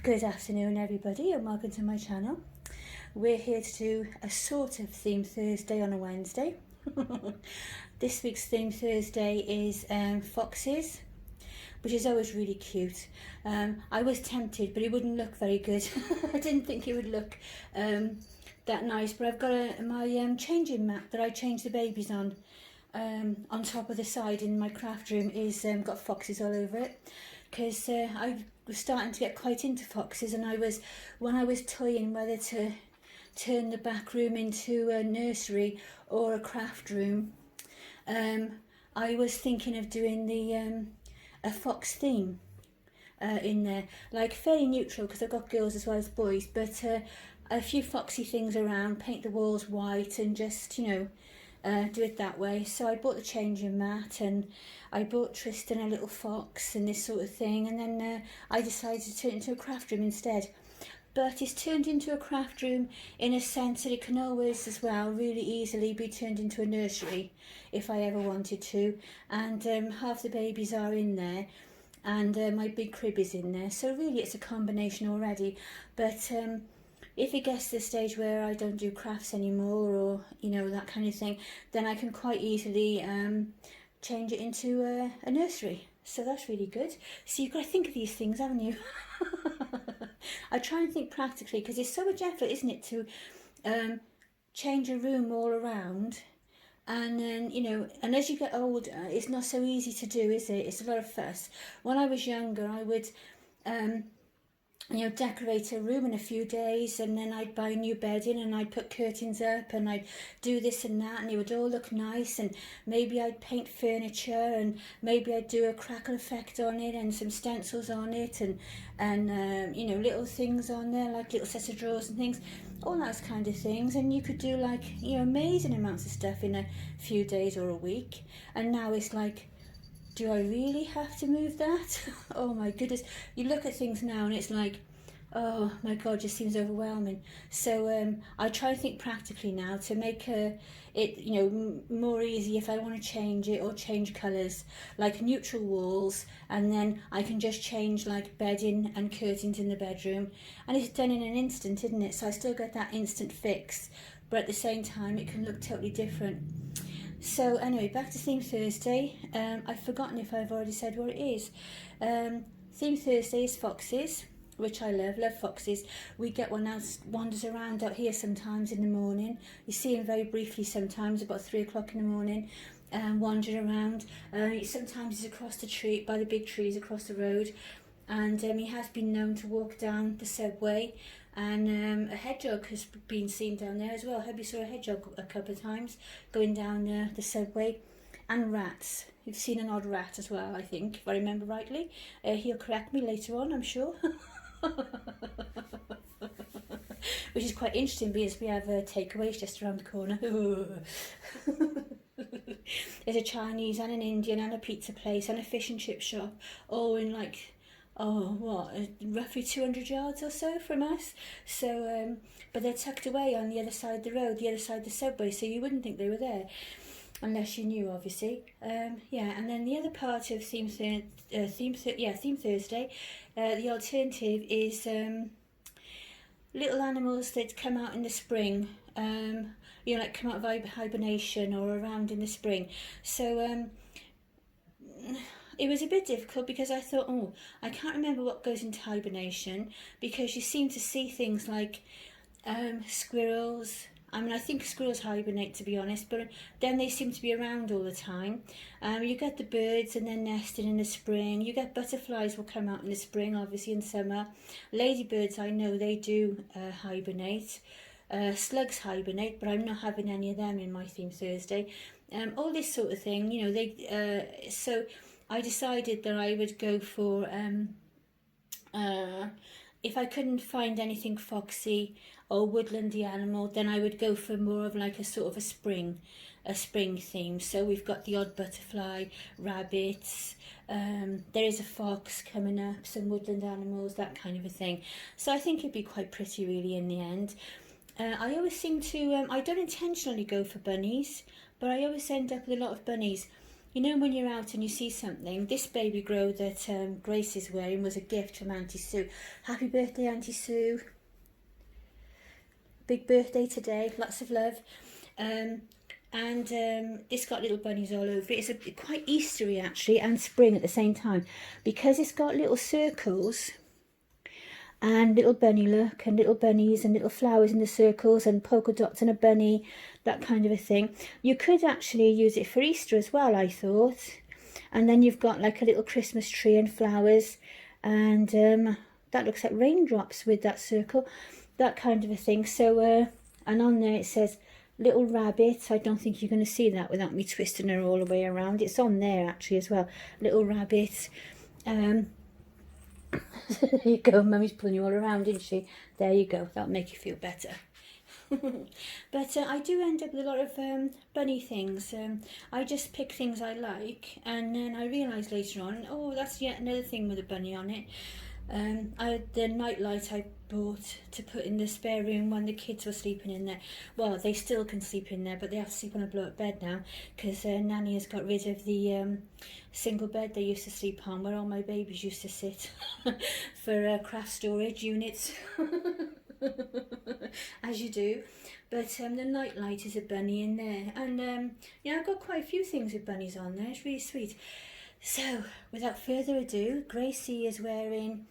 Good afternoon everybody and welcome to my channel. We're here to do a sort of theme Thursday on a Wednesday. This week's theme Thursday is foxes, which is always really cute. I was tempted, but it wouldn't look very good. I didn't think it would look that nice, but I've got my changing mat that I change the babies on top of the side in my craft room is got foxes all over it, because I was starting to get quite into foxes, and when I was toying whether to turn the back room into a nursery or a craft room, I was thinking of doing a fox theme in there, like fairly neutral because I've got girls as well as boys, but a few foxy things around, paint the walls white and just, you know, do it that way. So I bought the changing mat and I bought Tristan a little fox and this sort of thing, and then I decided to turn it into a craft room instead. But it's turned into a craft room in a sense that it can always as well really easily be turned into a nursery if I ever wanted to, and half the babies are in there and my big crib is in there, so really it's a combination already. But if it gets to the stage where I don't do crafts anymore, or you know, that kind of thing, then I can quite easily change it into a nursery. So that's really good. So you've got to think of these things, haven't you? I try and think practically, because it's so much effort, isn't it, to change a room all around. And then, you know, and as you get older, it's not so easy to do, is it? It's a lot of fuss. When I was younger, I would you know, decorate a room in a few days, and then I'd buy a new bedding and I'd put curtains up and I'd do this and that, and it would all look nice, and maybe I'd paint furniture, and maybe I'd do a crackle effect on it and some stencils on it, and you know, little things on there like little sets of drawers and things, all those kind of things. And you could do, like, you know, amazing amounts of stuff in a few days or a week. And now it's like, do I really have to move that? Oh my goodness. You look at things now and it's like, oh my God, just seems overwhelming. So I try to think practically now to make it, you know, more easy if I want to change it, or change colours, like neutral walls, and then I can just change like bedding and curtains in the bedroom, and it's done in an instant, isn't it? So I still get that instant fix, but at the same time it can look totally different. So anyway, back to Theme Thursday. I've forgotten if I've already said what it is. Theme Thursday is foxes, which I love foxes. We get one out, wanders around out here sometimes in the morning. You see him very briefly sometimes, about 3 o'clock in the morning, wandering around. Sometimes he's across the tree, by the big trees across the road, and he has been known to walk down the subway. And a hedgehog has been seen down there as well. Hubby saw a hedgehog a couple of times going down the subway. And rats. You've seen an odd rat as well, I think, if I remember rightly. He'll correct me later on, I'm sure. Which is quite interesting, because we have takeaways just around the corner. There's a Chinese and an Indian and a pizza place and a fish and chip shop, all in like, roughly 200 yards or so from us. So but they're tucked away on the other side of the road, the other side of the subway, so you wouldn't think they were there unless you knew, obviously. Yeah, and then the other part of Theme Thursday, the alternative is little animals that come out in the spring, you know, like come out of hibernation or around in the spring. So it was a bit difficult, because I thought, oh, I can't remember what goes into hibernation, because you seem to see things like squirrels. I mean, I think squirrels hibernate, to be honest, but then they seem to be around all the time. You get the birds and they're nesting in the spring. You get butterflies will come out in the spring, obviously in summer. Ladybirds, I know they do hibernate. Slugs hibernate, but I'm not having any of them in my Theme Thursday. All this sort of thing, you know. So I decided that I would go for, if I couldn't find anything foxy or woodlandy animal, then I would go for more of like a sort of a spring theme. So we've got the odd butterfly, rabbits, there is a fox coming up, some woodland animals, that kind of a thing. So I think it'd be quite pretty really in the end. I always seem to, I don't intentionally go for bunnies, but I always end up with a lot of bunnies. You know when you're out and you see something, this baby grow that Grace is wearing was a gift from Auntie Sue. Happy birthday, Auntie Sue. Big birthday today, lots of love. This got little bunnies all over it. It's quite Eastery actually, and spring at the same time, because it's got little circles and little bunny look and little bunnies and little flowers in the circles and polka dots and a bunny, that kind of a thing. You could actually use it for Easter as well, I thought. And then you've got like a little Christmas tree and flowers, and that looks like raindrops with that circle, that kind of a thing. So and on there it says little rabbit. I don't think you're going to see that without me twisting her all the way around. It's on there actually as well, little rabbit. There you go, Mummy's pulling you all around, isn't she? There you go, that'll make you feel better. But I do end up with a lot of bunny things. I just pick things I like, and then I realise later on, oh, that's yet another thing with a bunny on it. The night light I bought to put in the spare room when the kids were sleeping in there. Well, they still can sleep in there, but they have to sleep on a blow-up bed now, because Nanny has got rid of the single bed they used to sleep on, where all my babies used to sit for craft storage units. As you do. But the night light is a bunny in there, and yeah, I've got quite a few things with bunnies on there. It's really sweet. So without further ado, Gracie is wearing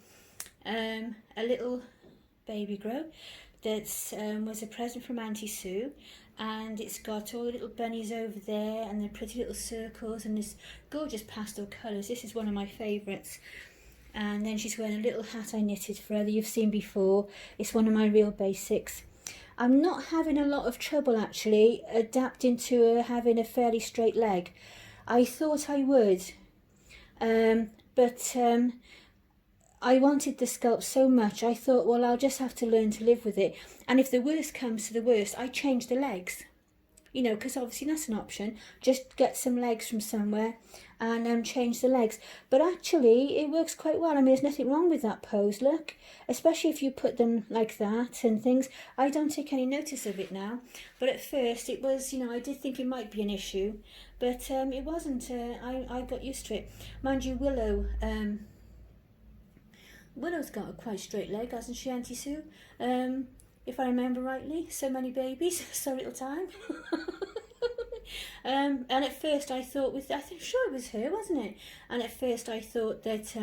a little baby grow that was a present from Auntie Sue, and it's got all the little bunnies over there and the pretty little circles and this gorgeous pastel colours. This is one of my favourites. And then she's wearing a little hat I knitted for her that you've seen before. It's one of my real basics. I'm not having a lot of trouble actually adapting to her having a fairly straight leg. I thought I would, but I wanted the sculpt so much, I thought, well, I'll just have to learn to live with it. And if the worst comes to the worst, I change the legs. You know, because obviously that's an option. Just get some legs from somewhere and change the legs. But actually, it works quite well. I mean, there's nothing wrong with that pose, look. Especially if you put them like that and things. I don't take any notice of it now. But at first, it was, you know, I did think it might be an issue. But it wasn't. I got used to it. Mind you, Willow's got a quite straight leg, hasn't she, Auntie Sue? If I remember rightly. So many babies, so little time. And at first I thought, I'm sure it was her, wasn't it? And at first I thought that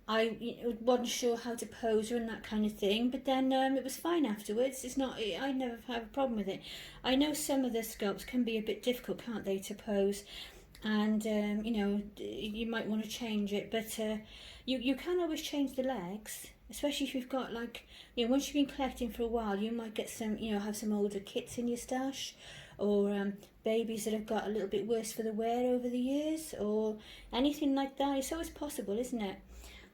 I wasn't sure how to pose her and that kind of thing, but then it was fine afterwards. It's not, I never have a problem with it. I know some of the sculpts can be a bit difficult, can't they, to pose, and you know, you might want to change it, but you can always change the legs. Especially if you've got, like, you know, once you've been collecting for a while, you might get some, you know, have some older kits in your stash, or babies that have got a little bit worse for the wear over the years, or anything like that. It's always possible, isn't it?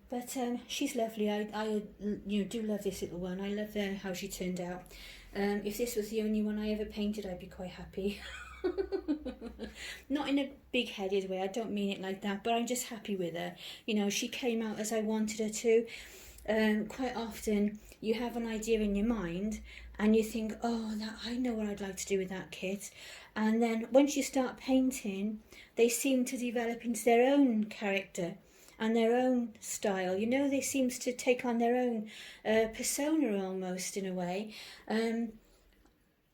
But she's lovely. I you know, do love this little one. I love how she turned out. If this was the only one I ever painted, I'd be quite happy. Not in a big-headed way, I don't mean it like that, but I'm just happy with her. You know, she came out as I wanted her to. Quite often you have an idea in your mind and you think, oh, I know what I'd like to do with that kit, and then once you start painting, they seem to develop into their own character and their own style. You know, they seem to take on their own persona almost, in a way.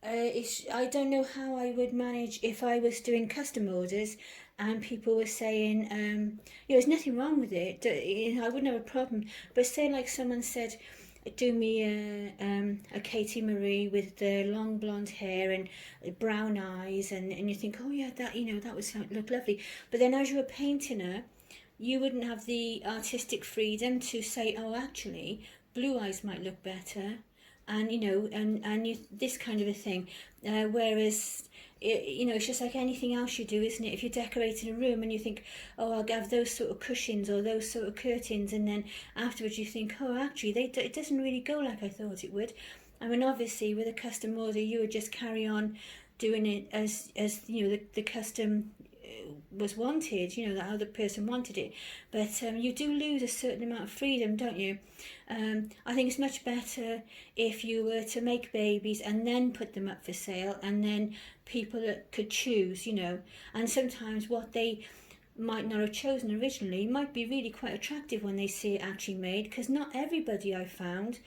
I don't know how I would manage if I was doing custom orders and people were saying, you know, there's nothing wrong with it. I wouldn't have a problem. But say like someone said, do me a Katie Marie with the long blonde hair and brown eyes, and you think, oh yeah, that, you know, that would look lovely. But then as you were painting her, you wouldn't have the artistic freedom to say, oh, actually, blue eyes might look better. And, you know, and this kind of a thing. Whereas, you know, it's just like anything else you do, isn't it? If you're decorating a room and you think, oh, I'll have those sort of cushions or those sort of curtains, and then afterwards you think, oh, actually, it doesn't really go like I thought it would. I mean, obviously, with a custom order, you would just carry on doing it as you know, the custom was wanted, you know, that other person wanted it. But you do lose a certain amount of freedom, don't you? I think it's much better if you were to make babies and then put them up for sale, and then people that could choose, you know. And sometimes what they might not have chosen originally might be really quite attractive when they see it actually made, because not everybody, I found,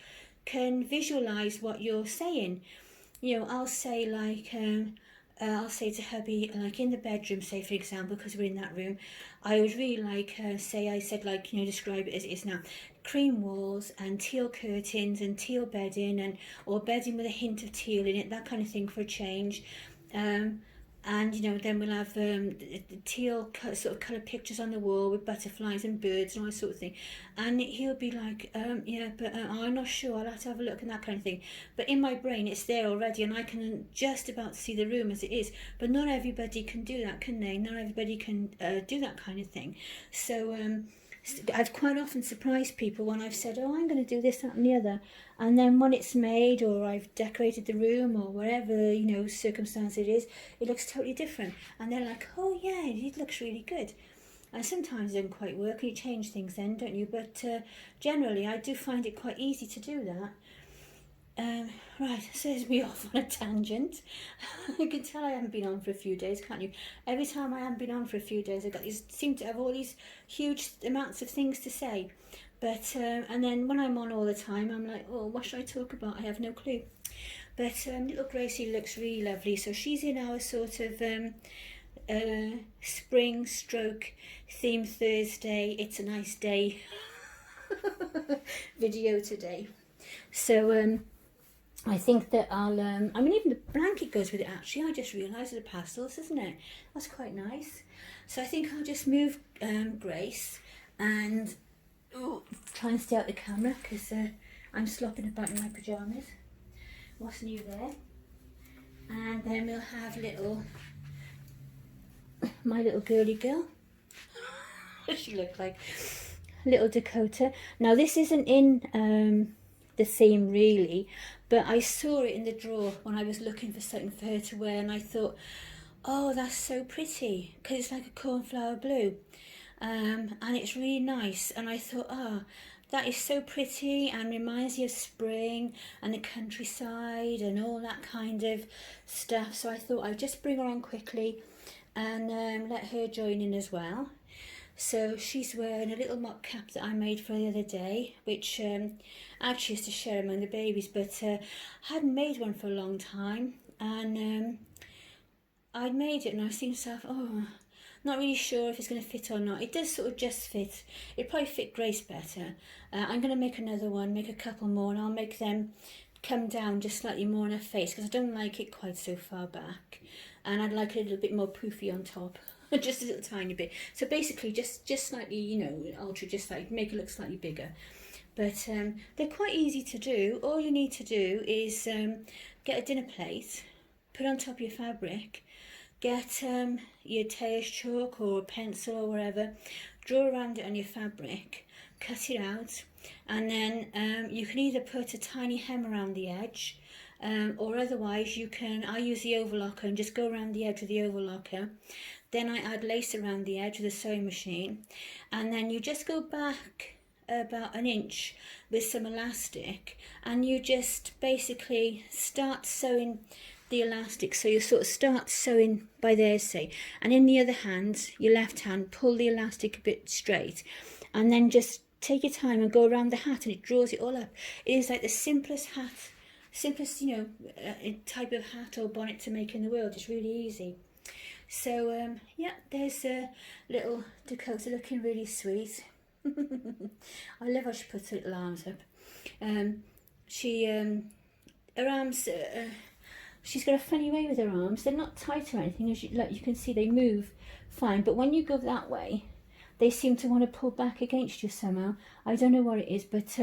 can visualize what you're saying. You know, I'll say like, I'll say to hubby, like in the bedroom, say for example, because we're in that room, I would really like, I said like, you know, describe it as it is now, cream walls and teal curtains and teal bedding, and or bedding with a hint of teal in it, that kind of thing for a change. And you know, then we'll have the teal sort of colour pictures on the wall with butterflies and birds and all that sort of thing. And he'll be like, yeah, but I'm not sure, I'll have to have a look and that kind of thing. But in my brain it's there already, and I can just about see the room as it is. But not everybody can do that, can they? Not everybody can do that kind of thing. So I've quite often surprised people when I've said, oh, I'm going to do this, that and the other, and then when it's made, or I've decorated the room, or whatever, you know, circumstance it is, it looks totally different, and they're like, oh yeah, it looks really good. And sometimes it doesn't quite work, and you change things then, don't you? But generally I do find it quite easy to do that. Right, so there's me off on a tangent. You can tell I haven't been on for a few days, can't you? Every time I haven't been on for a few days, seem to have all these huge amounts of things to say. But and then when I'm on all the time, I'm like, oh, what should I talk about? I have no clue. But little Gracie looks really lovely. So she's in our sort of spring stroke theme Thursday, it's a nice day video today. So I think that I'll, I mean, even the blanket goes with it actually. I just realised the pastels, isn't it? That's quite nice. So I think I'll just move Grace and try and stay out the camera, because I'm slopping about in my pyjamas. What's new there? And then we'll have my little girly girl. What does she look like? Little Dakota. Now this isn't in the theme really, but I saw it in the drawer when I was looking for something for her to wear, and I thought, oh, that's so pretty, because it's like a cornflower blue, and it's really nice. And I thought, oh, that is so pretty and reminds you of spring and the countryside and all that kind of stuff. So I thought I'd just bring her on quickly and let her join in as well. So she's wearing a little mock cap that I made for her the other day, which actually is to share among the babies, but I hadn't made one for a long time, and I'd made it and I was thinking to myself, oh, not really sure if it's going to fit or not. It does sort of just fit. It'd probably fit Grace better. I'm going to make another one, make a couple more, and I'll make them come down just slightly more on her face, because I don't like it quite so far back, and I'd like it a little bit more poofy on top. Just a little tiny bit. So basically just slightly, you know, alter, just like make it look slightly bigger. But they're quite easy to do. All you need to do is get a dinner plate, put on top of your fabric, get your Tea's chalk or a pencil or whatever, draw around it on your fabric, cut it out, and then you can either put a tiny hem around the edge, or otherwise you can, I use the overlocker and just go around the edge with the overlocker. Then I add lace around the edge with a sewing machine, and then you just go back about an inch with some elastic, and you just basically start sewing the elastic. So you sort of start sewing by there, say, and in the other hand, your left hand, pull the elastic a bit straight, and then just take your time and go around the hat, and it draws it all up. It is like the simplest hat, you know, type of hat or bonnet to make in the world. It's really easy. So yeah, there's a little Dakota looking really sweet. I love how she puts her little arms up. Her arms, she's got a funny way with her arms. They're not tight or anything, as you can see, they move fine, but when you go that way, they seem to want to pull back against you somehow. I don't know what it is, but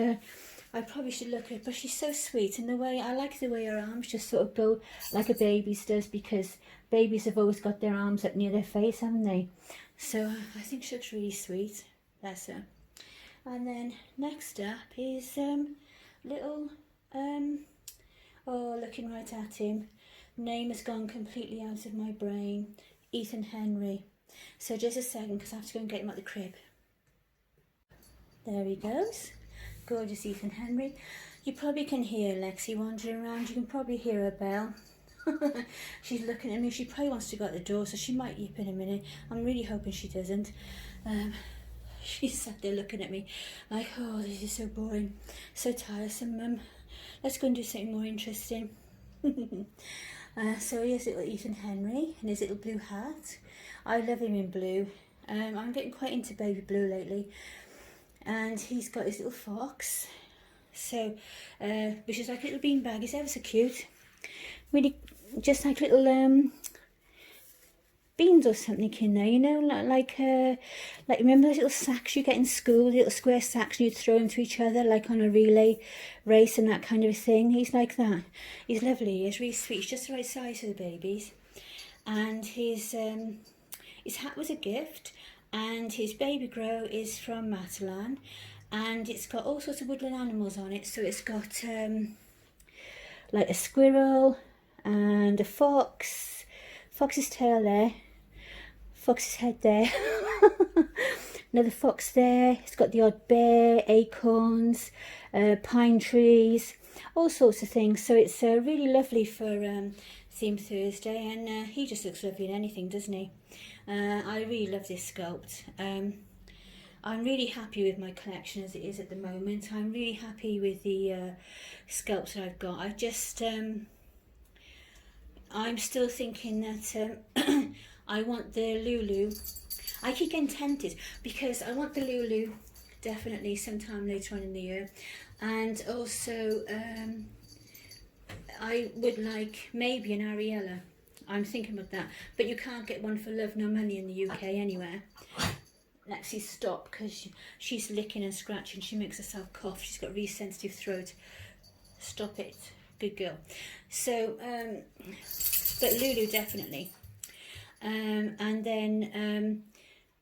I probably should look at it. But she's so sweet, and I like the way her arms just sort of go like a baby's does, because babies have always got their arms up near their face, haven't they? So I think she looks really sweet. That's her. And then next up is little, oh, looking right at him, name has gone completely out of my brain, Ethan Henry. So just a second, because I have to go and get him out the crib. There he goes. Gorgeous Ethan Henry. You probably can hear Lexi wandering around. You can probably hear her bell. She's looking at me. She probably wants to go out the door, so she might yip in a minute. I'm really hoping she doesn't. She's sat there looking at me like, oh, this is so boring, so tiresome. Let's go and do something more interesting. So here's little Ethan Henry in his little blue hat. I love him in blue. I'm getting quite into baby blue lately. And he's got his little fox. So, which is like a little beanbag. He's ever so cute. Really, just like little beans or something in there, you know, like remember those little sacks you get in school, the little square sacks, and you'd throw them to each other like on a relay race and that kind of thing. He's like that. He's lovely. He's really sweet. He's just the right size for the babies. And his hat was a gift, and his baby grow is from Matalan, and it's got all sorts of woodland animals on it. So it's got like a squirrel and a fox, fox's tail there, fox's head there, another fox there. It's got the odd bear, acorns, pine trees, all sorts of things. So it's really lovely for Theme Thursday, and he just looks lovely in anything, doesn't he? I really love this sculpt. I'm really happy with my collection as it is at the moment. I'm really happy with the sculpts that I've got. I just I'm still thinking that I want the Lulu. I keep getting tempted because I want the Lulu definitely sometime later on in the year, and also I would like maybe an Ariella. I'm thinking about that, but you can't get one for love nor money in the UK anywhere. Lexi, stop, because she's licking and scratching. She makes herself cough. She's got a really sensitive throat. Stop it. Good girl. So, but Lulu definitely. And then,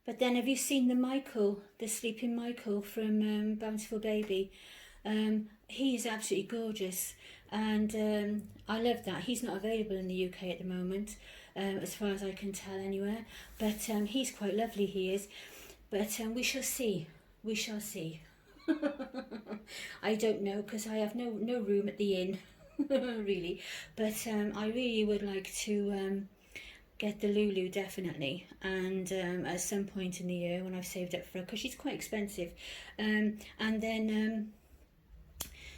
but then have you seen the Michael, the sleeping Michael from Bountiful Baby? He's absolutely gorgeous, and I love that. He's not available in the UK at the moment, as far as I can tell anywhere, but he's quite lovely, he is. But we shall see. We shall see. I don't know, because I have no room at the inn, really. But I really would like to get the Lulu, definitely. And at some point in the year when I've saved up for her, because she's quite expensive. And then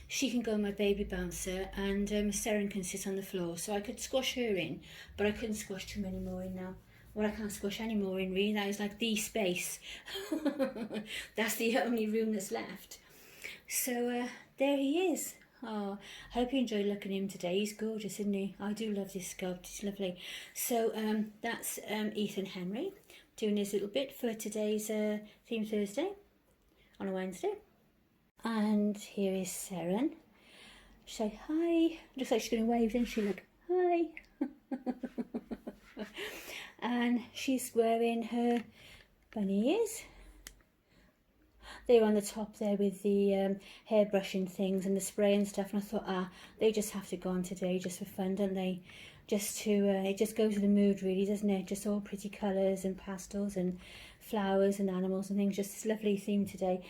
she can go my baby bouncer, and Seren can sit on the floor. So I could squash her in, but I couldn't squash too many more in now. Well, I can't squash any more in, really. That is like the space. That's the only room that's left. So there he is. Oh, I hope you enjoyed looking at him today. He's gorgeous, isn't he? I do love this sculpt. He's lovely. So that's Ethan Henry doing his little bit for today's Theme Thursday on a Wednesday. And here is Seren. Say hi. Looks like she's going to wave, doesn't she? Look, hi. And she's wearing her bunny ears. They're on the top there with the hair brushing things and the spray and stuff, and I thought, they just have to go on today just for fun, don't they? Just to, it just goes with the mood, really, doesn't it? Just all pretty colours and pastels and flowers and animals and things. Just this lovely theme today.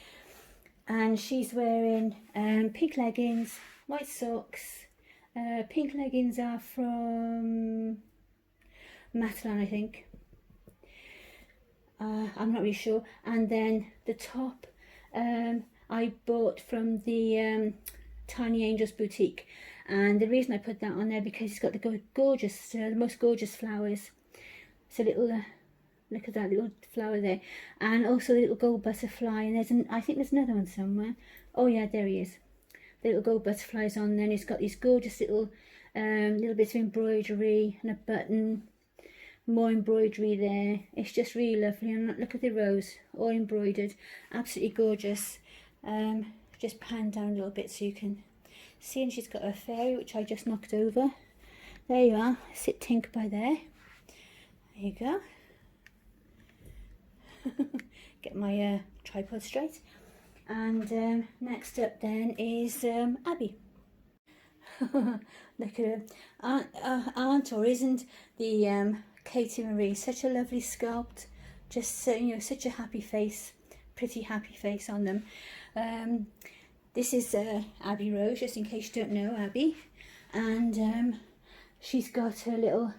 And she's wearing pink leggings, white socks. Pink leggings are from Matalan, I think. I'm not really sure. And then the top I bought from the Tiny Angels boutique, and the reason I put that on there because it's got the gorgeous, the most gorgeous flowers. It's a little look at that little flower there, and also the little gold butterfly. And there's I think there's another one somewhere. Oh yeah, there he is. The little gold butterflies on there. And it's got these gorgeous little bits of embroidery and a button. More embroidery there. It's just really lovely. And look at the rose, all embroidered, absolutely gorgeous. Just pan down a little bit so you can see. And she's got her fairy, which I just knocked over. There you are. Sit tink by there. There you go. Get my tripod straight. And next up then is Abby. Look at her. Aren't or isn't the Katie Marie such a lovely sculpt? just you know, such a happy face, pretty happy face on them. This is Abby Rose, just in case you don't know Abby, and she's got her little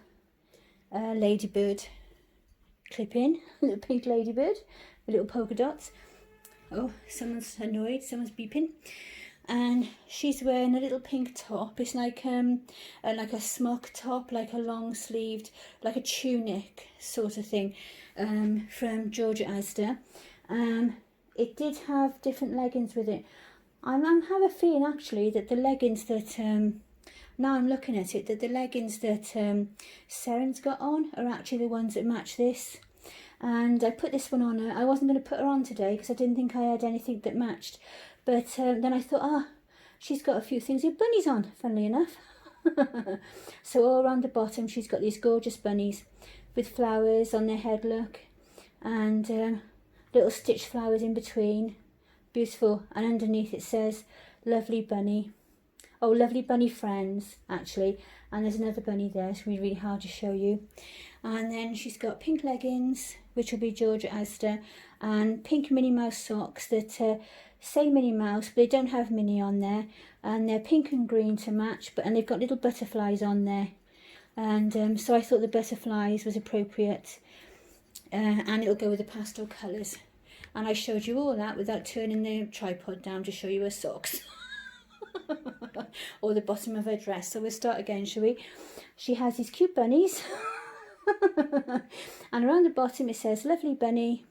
ladybird clip in, little pink ladybird with little polka dots. Oh, someone's annoyed, someone's beeping. And she's wearing a little pink top. It's like a smock top, like a long sleeved, like a tunic sort of thing, from Georgia Asda. It did have different leggings with it. I have a feeling actually that the leggings that now I'm looking at it, that the leggings that Seren's got on are actually the ones that match this. And I put this one on her. I wasn't going to put her on today because I didn't think I had anything that matched. But then I thought, she's got a few things with bunnies on, funnily enough. So all around the bottom, she's got these gorgeous bunnies with flowers on their head, look. And little stitched flowers in between. Beautiful. And underneath it says, lovely bunny. Oh, lovely bunny friends, actually. And there's another bunny there. It's really, really hard to show you. And then she's got pink leggings, which will be Georgia Asda, and pink Minnie Mouse socks that say Minnie Mouse, but they don't have Minnie on there. And they're pink and green to match, and they've got little butterflies on there. And so I thought the butterflies was appropriate. And it'll go with the pastel colours. And I showed you all that without turning the tripod down to show you her socks. Or the bottom of her dress. So we'll start again, shall we? She has these cute bunnies. And around the bottom it says lovely bunny,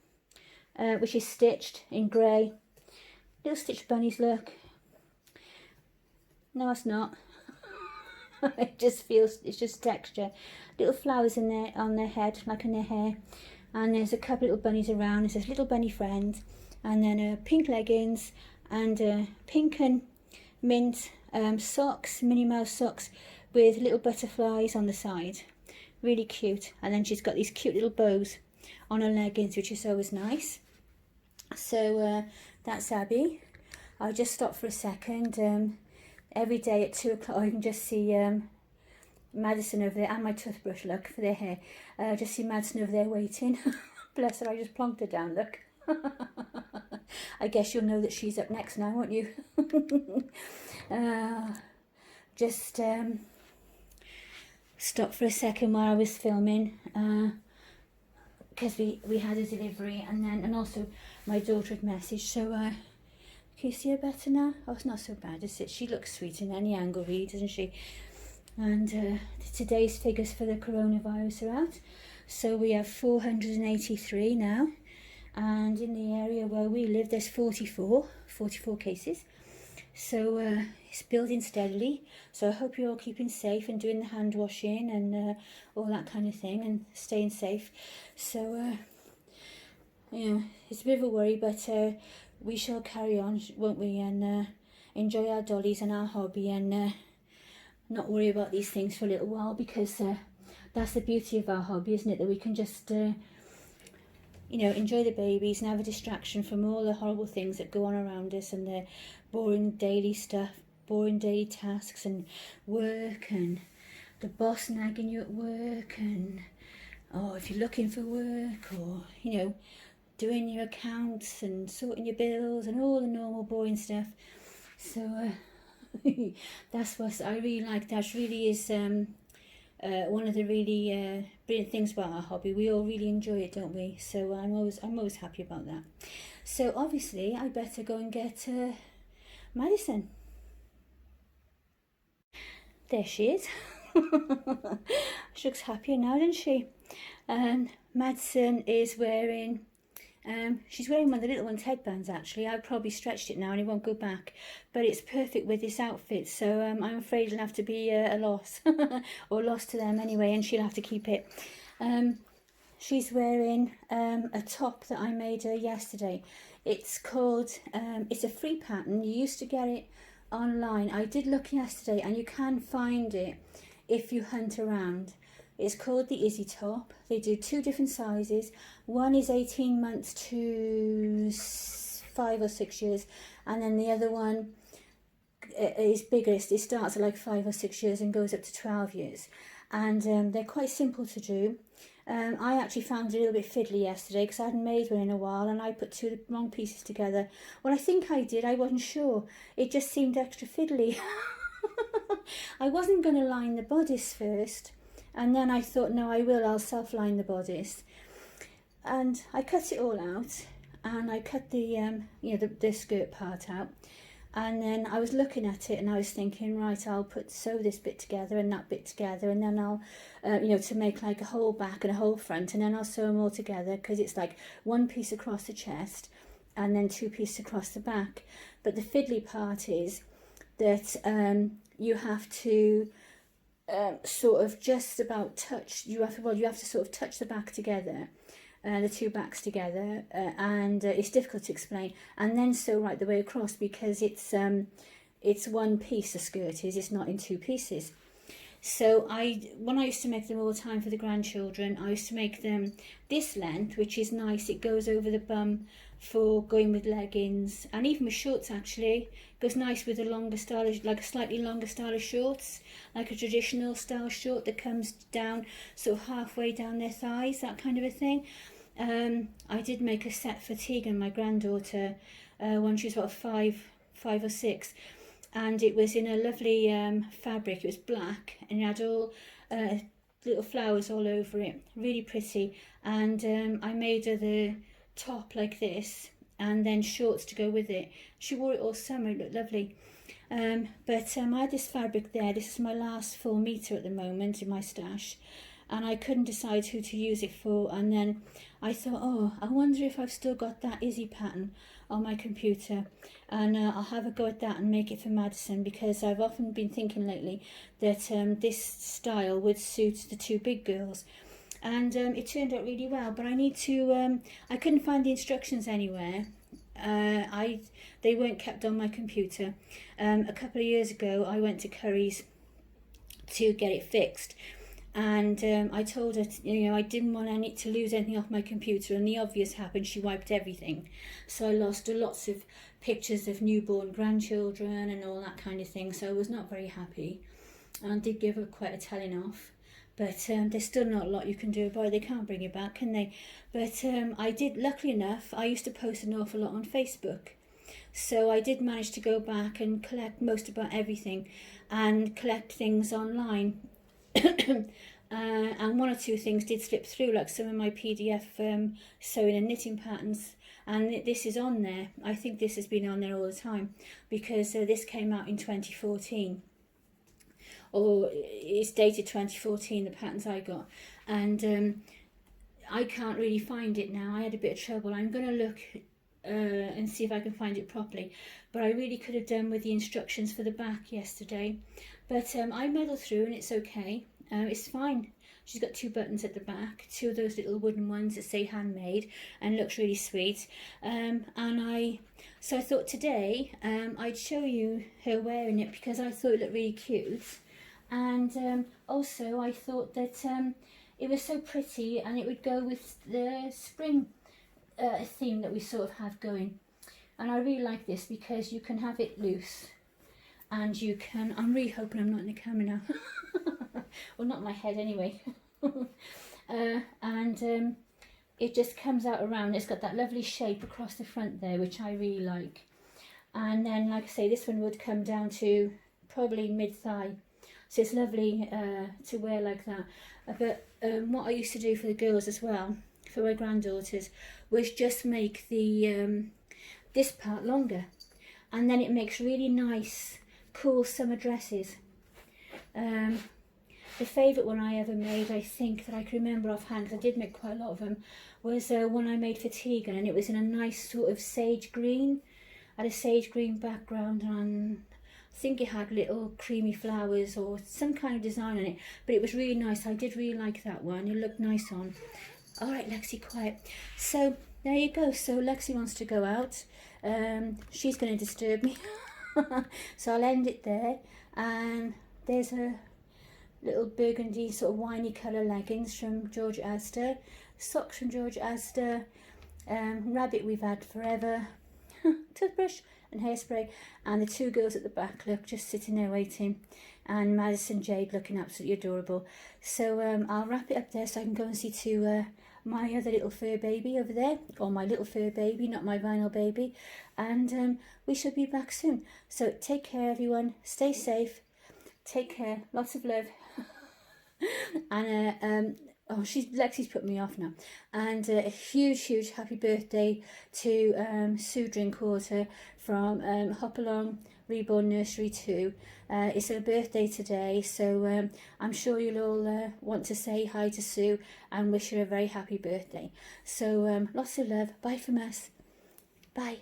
which is stitched in grey. Little stitched bunnies, look. No, it's not. It just feels, it's just texture. Little flowers in there on their head, like in their hair. And there's a couple little bunnies around. It says little bunny friend. And then pink leggings and pink and mint socks, Minnie Mouse socks with little butterflies on the side. Really cute. And then she's got these cute little bows on her leggings, which is always nice. So that's Abby. I'll just stop for a second. Every day at 2 o'clock I can just see Madison over there, and my toothbrush, look, for their hair. Just see Madison over there waiting. Bless her, I just plonked her down, look. I guess you'll know that she's up next now, won't you? Just stop for a second while I was filming, because we had a delivery, and also my daughter had messaged. So can you see her better now? Oh, it's not so bad, is it? She looks sweet in any angle, really, doesn't she? And today's figures for the coronavirus are out. So we have 483 now. And in the area where we live, there's 44 cases. So it's building steadily. So I hope you're all keeping safe and doing the hand washing and all that kind of thing and staying safe. So, you know, it's a bit of a worry, but we shall carry on, won't we? And enjoy our dollies and our hobby, and not worry about these things for a little while, because that's the beauty of our hobby, isn't it? That we can just, you know, enjoy the babies and have a distraction from all the horrible things that go on around us, and the boring daily stuff, boring daily tasks, and work, and the boss nagging you at work, and if you're looking for work, or, you know, doing your accounts and sorting your bills and all the normal boring stuff. So that's what I really like. That really is one of the really brilliant things about our hobby. We all really enjoy it, don't we? So I'm always happy about that. So obviously I better go and get Madison. There she is. She looks happier now, doesn't she? Madison is wearing she's wearing one of the little one's headbands, actually. I've probably stretched it now and it won't go back, but it's perfect with this outfit, so I'm afraid it'll have to be a loss, or loss to them anyway, and she'll have to keep it. She's wearing a top that I made her yesterday. It's called, it's a free pattern. You used to get it online. I did look yesterday, and you can find it if you hunt around. It's called the Izzy top. They do 2 different sizes. One is 18 months to 5 or 6 years, and then the other one is bigger. It starts at like 5 or 6 years and goes up to 12 years. And they're quite simple to do. I actually found it a little bit fiddly yesterday because I hadn't made one in a while, and I put two wrong pieces together. Well, I think I did, I wasn't sure. It just seemed extra fiddly. I wasn't going to line the bodice first, and then I thought, no, I'll self-line the bodice. And I cut it all out, and I cut the the skirt part out. And then I was looking at it and I was thinking, right, I'll sew this bit together and that bit together, and then I'll, to make like a whole back and a whole front, and then I'll sew them all together because it's like one piece across the chest and then two pieces across the back. But the fiddly part is that you have to sort of just about touch, you have to sort of touch the back together, the two backs together, and it's difficult to explain, and then sew right the way across because it's one piece, the skirt is, it's not in two pieces. So when I used to make them all the time for the grandchildren, I used to make them this length, which is nice, it goes over the bum for going with leggings, and even with shorts actually, it goes nice with a longer style, like a slightly longer style of shorts, like a traditional style short that comes down sort of halfway down their thighs, that kind of a thing. I did make a set for Tegan, my granddaughter, when she was about five or six, and it was in a lovely fabric. It was black and it had all little flowers all over it, really pretty. And I made her the top like this, and then shorts to go with it. She wore it all summer, it looked lovely. But I had this fabric there. This is my last full metre at the moment in my stash, and I couldn't decide who to use it for. And then I thought, oh, I wonder if I've still got that Izzy pattern on my computer, and I'll have a go at that and make it for Madison, because I've often been thinking lately that this style would suit the two big girls. And it turned out really well, but I need to, I couldn't find the instructions anywhere. They weren't kept on my computer. A couple of years ago I went to Curry's to get it fixed, and I told her, I didn't want to lose anything off my computer, and the obvious happened. She wiped everything, so I lost lots of pictures of newborn grandchildren and all that kind of thing, so I was not very happy, and I did give her quite a telling off. But there's still not a lot you can do about it. They can't bring it back, can they? But I did, luckily enough, I used to post an awful lot on Facebook, so I did manage to go back and collect most about everything and collect things online. And one or two things did slip through, like some of my PDF sewing and knitting patterns, and this is on there. I think this has been on there all the time, because this came out in 2014, or it's dated 2014, the patterns I got, and I can't really find it now. I had a bit of trouble. I'm going to look and see if I can find it properly, but I really could have done with the instructions for the back yesterday. But I muddled through and it's okay. It's fine. She's got two buttons at the back, two of those little wooden ones that say handmade, and looks really sweet. So I thought today I'd show you her wearing it, because I thought it looked really cute, and also I thought that it was so pretty and it would go with the spring theme that we sort of have going. And I really like this because you can have it loose, and you can, I'm really hoping I'm not in the camera now. Well, not my head anyway. And it just comes out around. It's got that lovely shape across the front there, which I really like. And then, like I say, this one would come down to probably mid-thigh. So it's lovely to wear like that. But what I used to do for the girls as well, for my granddaughters, was just make the this part longer. And then it makes really nice, cool summer dresses. The favourite one I ever made, I think, that I can remember offhand, because I did make quite a lot of them, was one I made for Tegan, and it was in a nice sort of sage green. I had a sage green background, and I think it had little creamy flowers or some kind of design on it, but it was really nice. I did really like that one. It looked nice on. All right, Lexi, quiet. So there you go. So Lexi wants to go out. She's going to disturb me. So I'll end it there. And there's a little burgundy sort of winey colour leggings from George Astor, socks from George Astor, rabbit we've had forever, toothbrush, and Hairspray, and the two girls at the back, look, just sitting there waiting, and Madison Jade looking absolutely adorable. So I'll wrap it up there so I can go and see to my other little fur baby over there, or my little fur baby, not my vinyl baby, and we shall be back soon. So take care, everyone, stay safe, take care, lots of love. And oh, Lexi's put me off now. And a huge happy birthday to Sue Drinkwater from Hop Along Reborn Nursery 2. It's her birthday today, so I'm sure you'll all want to say hi to Sue and wish her a very happy birthday. So lots of love. Bye from us. Bye.